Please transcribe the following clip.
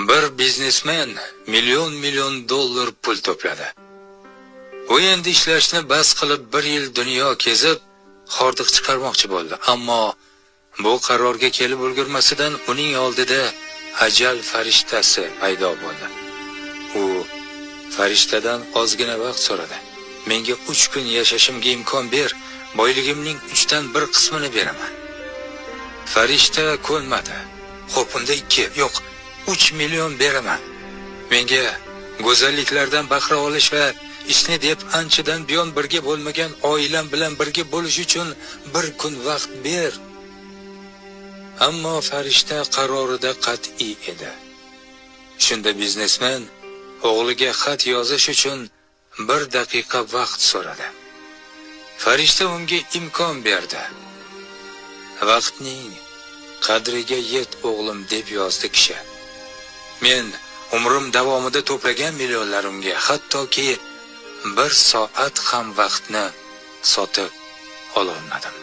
Bir biznesmen million dollar pul to'pladi. U endi ishlashni bas qilib 1 yil dunyo kezib, hordiq chiqarmoqchi bo'ldi. Ammo bu qarorga kelib ulgurmasidan uning oldida ajal farishtasi paydo bo'ldi. U farishtadan ozgina vaqt so'radi. Menga 3 kun yashashimga imkon ber, boyligimning 3dan 1 qismini beraman. Farishta ko'nmadi. Xo'p, unda 2, yo'q, 3 million beraman. Menga go'zalliklardan bahra olish va ishni deb anchadan buyon birga bo'lmagan oilam bilan birga bo'lish uchun 1 kun vaqt ber. Ammo farishta qarorida qat'iy edi. Shunda biznesmen o'g'liga xat yozish uchun 1 daqiqa vaqt so'radi. Farishta unga imkon berdi. Vaqtning qadriga yet o'g'lim, deb yozdi kishi. Men umrim davomida to'plagan millionlarimga hattoki 1 soat ham vaqtni sotib ololmadim.